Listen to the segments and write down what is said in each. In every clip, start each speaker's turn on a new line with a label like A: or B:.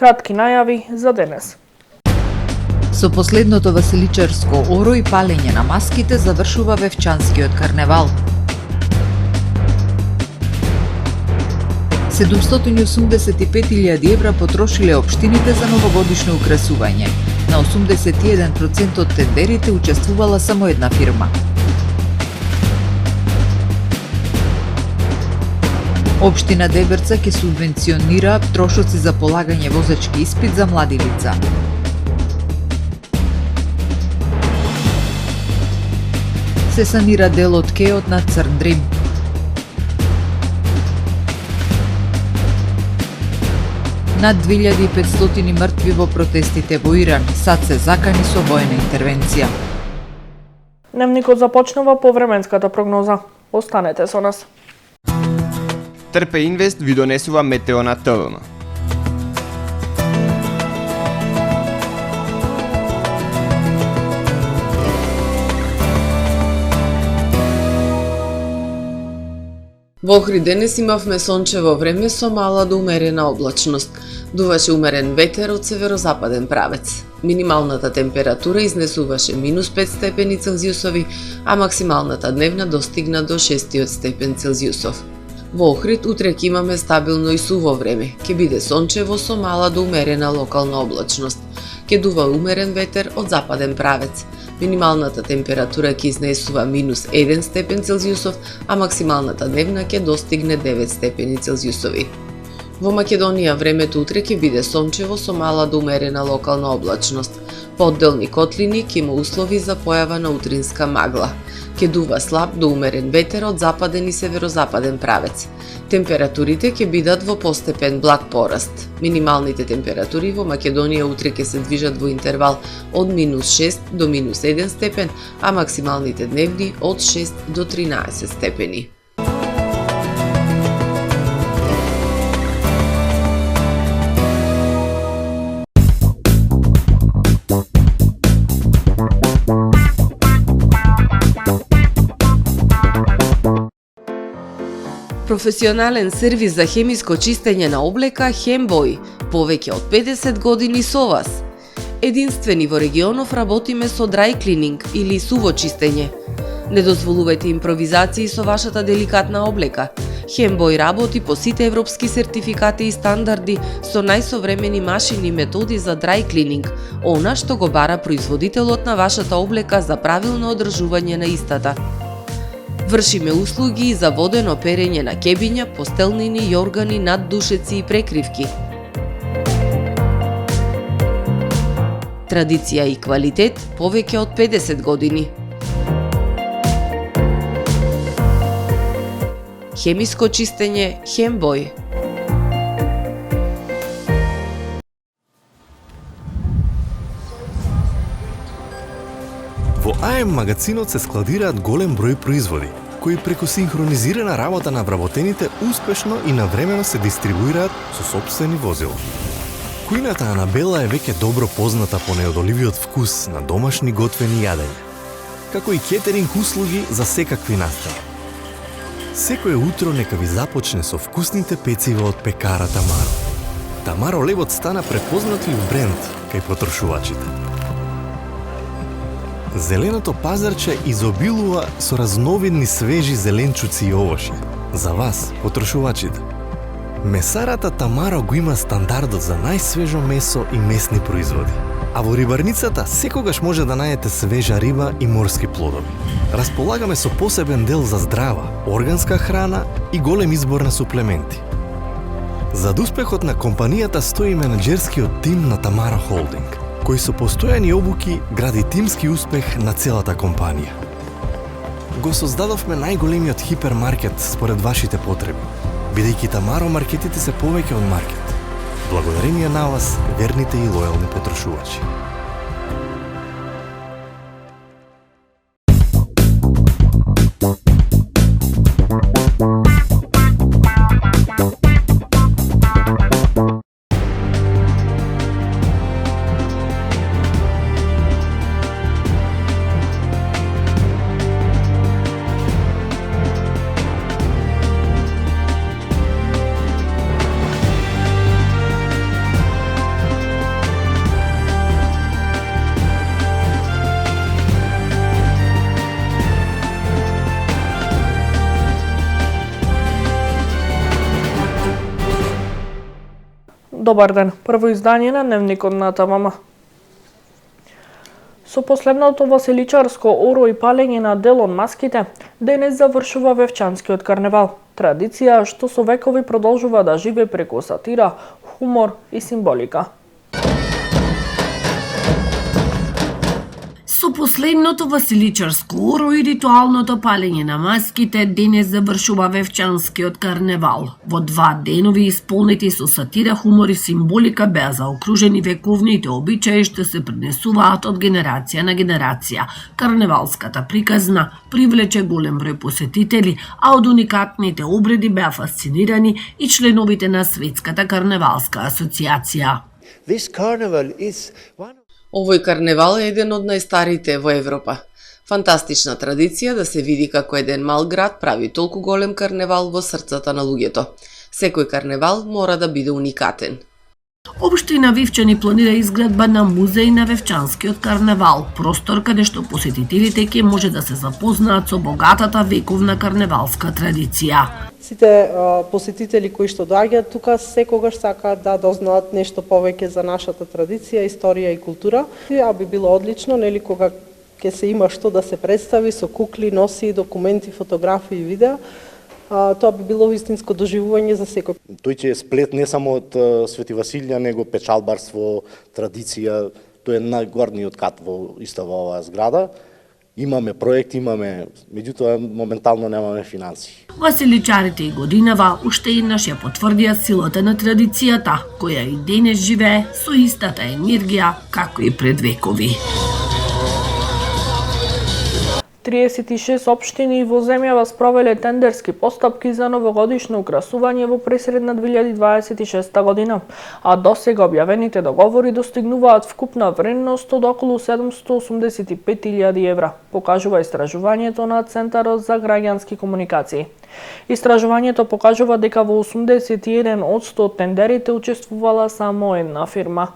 A: Кратки најави за денес.
B: Со последното веселичарско оро и палење на маските завршува Вевчанскиот карневал. 785.000 евра потрошиле општините за новогодишно украсување. На 81% од тендерите учествувала само една фирма. Општина Деберца ќе субвенционира трошоци за полагање возачки испит за млади лица. Се санира дел од кеот на Црн Дрим. Над 2500 мртви во протестите во Иран, САД се закани со војна интервенција.
A: Дневникот започнува по временската прогноза. Останете со нас.
C: Трпе Инвест ви донесува метео на ТВМ.
D: Во Охрид денес имавме сончево време со мала до умерена облачност. Дуваше умерен ветер од северозападен правец. Минималната температура изнесуваше -5 степени Целзиусови, а максималната дневна достигна до 6 степен Целзиусов. Во Охрид утре ќе имаме стабилно и суво време. Ќе биде сончево со мала до умерена локална облачност. Ќе дува умерен ветер од западен правец. Минималната температура ќе изнесува -1 степен Целзиусов, а максималната дневна ќе достигне 9 степени Целзиусови. Во Македонија времето утре ќе биде сончево со мала до умерена локална облачност. По одделни котлини ќе има услови за појава на утринска магла. Ќе дува слаб до умерен ветер од западен и северозападен правец. Температурите ќе бидат во постепен благ пораст. Минималните температури во Македонија утре ќе се движат во интервал од -6 до -1 степен, а максималните дневни од 6 до 13 степени. Професионален сервис за хемиско чистење на облека Хембој, повеќе од 50 години со вас. Единствени во регионов работиме со dry cleaning или суво чистење. Не дозволувајте импровизации со вашата деликатна облека. Хембој работи по сите европски сертификати и стандарди со најсовремени машини и методи за dry cleaning, она што го бара производителот на вашата облека за правилно одржување на истата. Вршиме услуги за водено перење на кебиња, постелнини, јоргани, наддушеци и прекривки. Традиција и квалитет повеќе од 50 години. Хемиско чистење Хембој.
E: Во АМ магазинот се складираат голем број производи, кои преку синхронизирана работа на вработените успешно и навремено се дистрибуираат со сопствени возила. Кујната Анабела е веќе добро позната по неодоливиот вкус на домашни готвени јадења, како и кетеринг услуги за секакви настани. Секое утро нека ви започне со вкусните пецива од пекара Тамаро. Тамаро левот стана препознатлив бренд кај потрошувачите. Зеленото пазарче изобилува со разновидни свежи зеленчуци и овошје. За вас, потрошувачите. Месарата Тамаро го има стандардот за најсвежо месо и месни производи. А во рибарницата секогаш може да најдете свежа риба и морски плодови. Располагаме со посебен дел за здрава, органска храна и голем избор на суплементи. Зад успехот на компанијата стои менаџерскиот тим на Тамаро Холдинг, кој со постојани обуки гради тимски успех на целата компанија. Го создадовме најголемиот хипермаркет според вашите потреби, бидејќи Тамаро маркетите се повеќе од маркет. Благодарение на вас, верните и лојални потрошувачи.
A: Добар ден, прво издание на Дневникот на ТВМ. Со последното василичарско оро и палење на дел од маските, денес завршува Вевчанскиот карневал. Традиција што со векови продолжува да живее преку сатира, хумор и символика.
F: Со последното василичарско оро и ритуалното палење на маските, денес завршува Вевчанскиот карневал. Во 2 денови исполнети со сатира, хумор и символика беа заокружени вековните обичаи што се пренесуваат од генерација на генерација. Карневалската приказна привлече голем број посетители, а од уникатните обреди беа фасцинирани и членовите на Светската карневалска асоциација.
G: This carnival is one
D: Овој карневал е еден од најстарите во Европа. Фантастична традиција да се види како еден мал град прави толку голем карневал во срцата на луѓето. Секој карневал мора да биде уникатен.
F: Општина Вивчани планира изградба на музеј на Вевчанскиот карневал, простор каде што посетителите ќе може да се запознаат со богатата вековна карневалска традиција.
H: Сите посетители кои што доаѓаат тука секогаш сакаат да дознаат нешто повеќе за нашата традиција, историја и култура. А би било одлично, нели, кога ќе се има што да се представи со кукли, носи, документи, фотографии и видеа, тоа би било вистинско доживување за секој.
I: Тој ќе е сплет не само од Свети Василија, него печалбарство, традиција, тој е најгорниот кат во оваа зграда. Имаме проект, меѓутоа моментално немаме финанси.
F: Василичарите и годинава уште еднаш ја потврдија силата на традицијата, која и денес живее со истата енергија како и пред векови.
A: 36 општини во земјава спровеле тендерски постапки за новогодишно украсување во пресредна 2026 година, а досега објавените договори достигнуваат вкупна вредност од околу 785.000 евра, покажува истражувањето на Центарот за граѓански комуникации. Истражувањето покажува дека во 81% од тендерите учествувала само една фирма.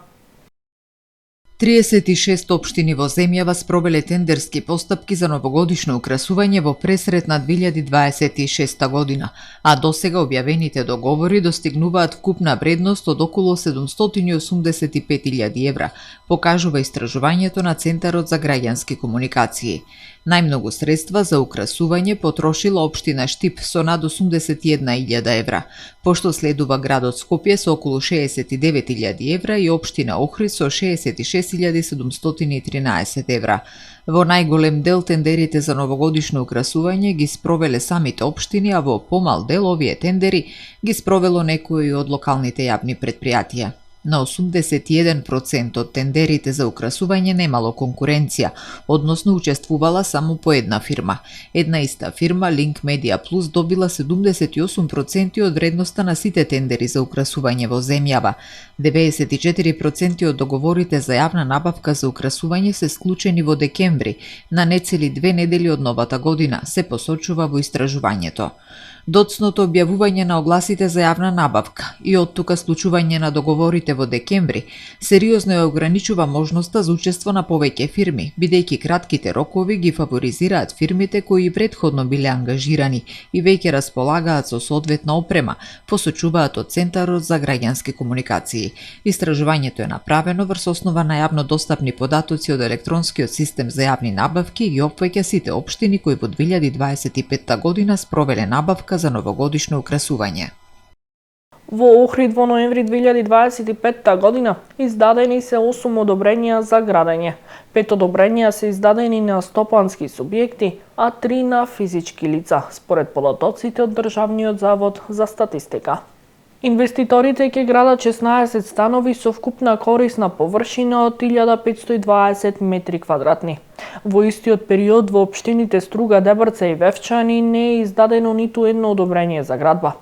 B: 36 општини во земјава спровеле тендерски постапки за новогодишно украсување во пресретна 2026 година, а досега објавените договори достигнуваат вкупна вредност од околу 785.000 евра, покажува истражувањето на Центарот за граѓански комуникации. Најмногу средства за украсување потрошила општина Штип со над 81.000 евра, пошто следува градот Скопје со околу 69.000 евра и општина Охрид со 66.713 евра. Во најголем дел тендерите за новогодишно украсување ги спровеле самите општини, а во помал дел овие тендери ги спровело некои од локалните јавни предпријатија. На 81% од тендерите за украсување немало конкуренција, односно учествувала само по една фирма. Една иста фирма, Link Media Plus, добила 78% од вредноста на сите тендери за украсување во земјава. 94% од договорите за јавна набавка за украсување се склучени во декември, на нецели 2 недели од новата година, се посочува во истражувањето. Доцното објавување на огласите за јавна набавка и од тука склучување на договорите во декември сериозно ја ограничува можноста за учество на повеќе фирми, бидејќи кратките рокови ги фаворизираат фирмите кои претходно биле ангажирани и веќе располагаат со соодветна опрема, посочуваат од Центарот за граѓански комуникации. Истражувањето е направено врз основа на јавно достапни податоци од електронскиот систем за јавни набавки и опфаќа сите општини кои во 2025 година спровеле набавка за новогодишно украсување.
A: Во Охрид во ноември 2025 година издадени се 8 одобренија за градење. 5 одобренија се издадени на стопански субјекти, а 3 на физички лица, според податоците од Државниот завод за статистика. Инвеститорите ќе градат 16 станови со вкупна корисна површина од 1520 метри квадратни. Во истиот период во општините Струга, Дебрца и Вевчани не е издадено ниту едно одобрение за градба.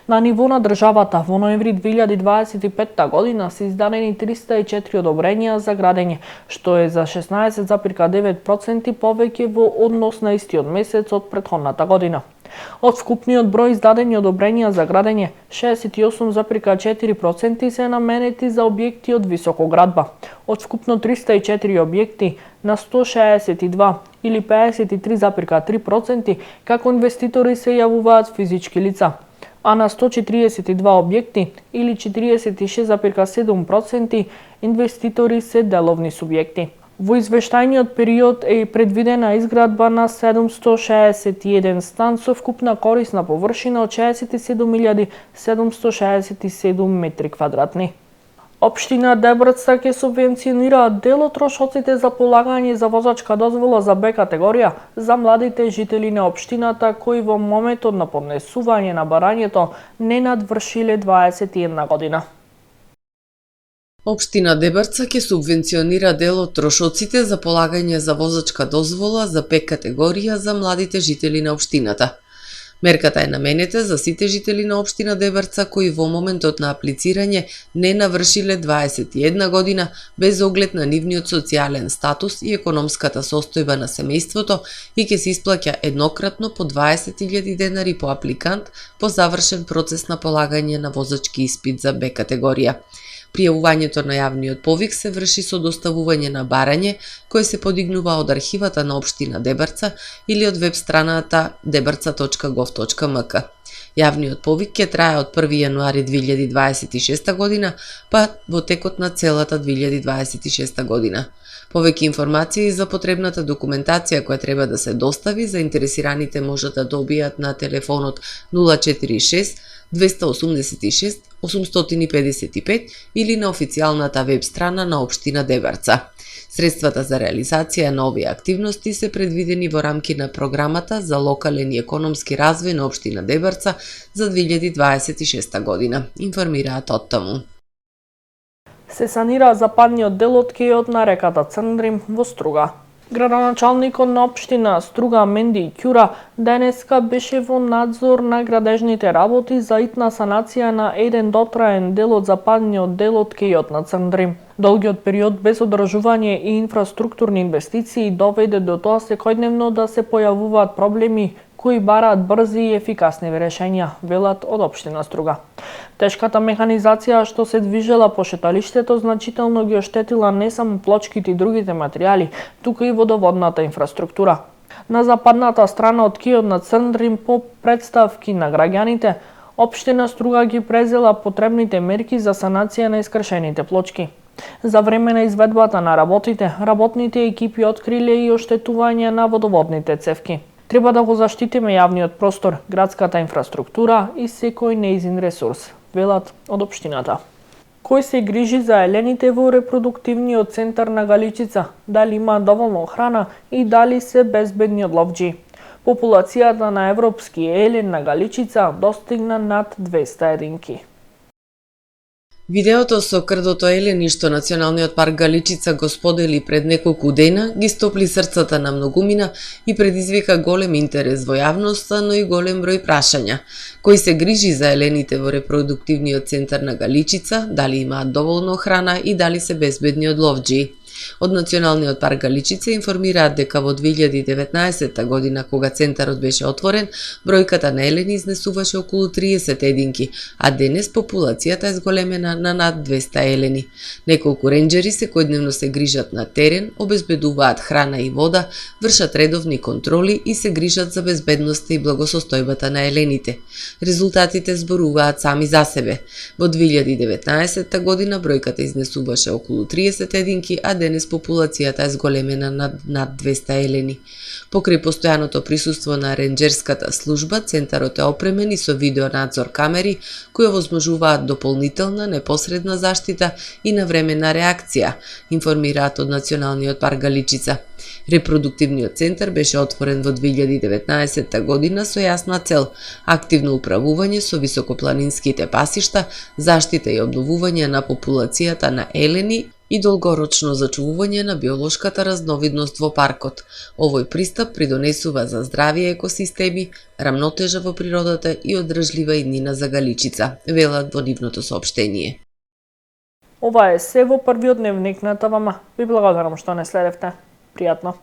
A: На ниво на државата во ноември 2025 година се издадени 304 одобренија за градење, што е за 16,9% повеќе во однос на истиот месец од претходната година. Од вкупниот број издадени одобренија за градење, 68,4% се наменети за објекти од високоградба. Од вкупно 304 објекти на 162 или 53,3% како инвеститори се јавуваат физички лица. а на 142 објекти или 46,7% инвеститори се деловни субјекти. Во извештајниот период е предвидена изградба на 761 стан со вкупна корисна површина од 67.767 метри квадратни. Општина Дебрца ќе субвенционира дел од трошоците за полагање за возачка дозвола за Б категорија за младите жители на општината кои во моментот на поднесување на барањето не надвршиле 21 година.
D: Општина Дебрца ќе субвенционира дел од трошоците за полагање за возачка дозвола за Б категорија за младите жители на општината. Мерката е наменета за сите жители на општина Дебрца кои во моментот на аплицирање не навршиле 21 година без оглед на нивниот социјален статус и економската состојба на семејството и ќе се исплаќа еднократно по 20.000 денари по апликант по завршен процес на полагање на возачки испит за Б категорија. Пријавувањето на јавниот повик се врши со доставување на барање кое се подигнува од архивата на општина Дебрца или од веб страната debrca.gov.mk. Јавниот повик ќе трае од 1 јануари 2026 година, па во текот на целата 2026 година. Повеќе информации за потребната документација која треба да се достави, заинтересираните можат да добијат на телефонот 046 286 855 или на официјалната веб страна на општина Дебрца. Средствата за реализација на овие активности се предвидени во рамки на програмата за локален и економски развој на општина Дебрца за 2026 година, информираат оттаму.
A: Се санира западниот дел од кејот на реката Црндрим во Струга. Градоначалникот на општина Струга Менди Ќура денеска беше во надзор на градежните работи за итна санација на еден дотраен дел од западниот дел од кејот на Црндрим. Долгиот период без одржување и инфраструктурни инвестиции доведе до тоа секојдневно да се појавуваат проблеми кои бараат брзи и ефикасни решења, велат од општина Струга. Тешката механизација што се движела по шеталиштето значително ги оштетила не само плочките и другите материјали, туку и водоводната инфраструктура. На западната страна од кејот на Црндрим по представки на граѓаните, општина Струга ги презела потребните мерки за санација на искршените плочки. За време на изведбата на работите, работните екипи откриле и оштетување на водоводните цевки. Треба да го заштитиме јавниот простор, градската инфраструктура и секој неизин ресурс, велат од општината. Кој се грижи за елените во репродуктивниот центар на Галичица? Дали има доволно храна и дали се безбедни од ловџи? Популацијата на европски елен на Галичица достигна над 200 единки.
D: Видеото со крдото елени што Националниот парк Галичица го сподели пред неколку дена ги стопли срцата на многумина и предизвика голем интерес во јавноста, но и голем број прашања. Кој се грижи за елените во репродуктивниот центар на Галичица, дали имаат доволно храна и дали се безбедни од ловџи? Од Националниот парк Галичица информираат дека во 2019 година, кога центарот беше отворен, бројката на елени изнесуваше околу 30 единки, а денес популацијата е зголемена на над 200 елени. Неколку ренџери секојдневно се грижат на терен, обезбедуваат храна и вода, вршат редовни контроли и се грижат за безбедноста и благосостојбата на елените. Резултатите зборуваат сами за себе. Во 2019 година бројката изнесуваше околу 30 единки, а денес популацијата е зголемена над 200 елени. Покрај постојаното присуство на ренџерската служба, центарот е опремен и со видеонадзор камери кои овозможуваат дополнителна непосредна заштита и навременна реакција, информираат од Националниот парк Галичица. Репродуктивниот центар беше отворен во 2019 година со јасна цел – активно управување со високопланинските пасишта, заштита и обновување на популацијата на елени и долгорочно зачувување на биолошката разновидност во паркот. Овој пристап придонесува за здрави екосистеми, рамнотежа во природата и одржлива иднина за Галичица, велат во нивното соопштение.
A: Ова е се во првиот дневник на ТВМ. Ви благодарам што не следевте. Пријатно.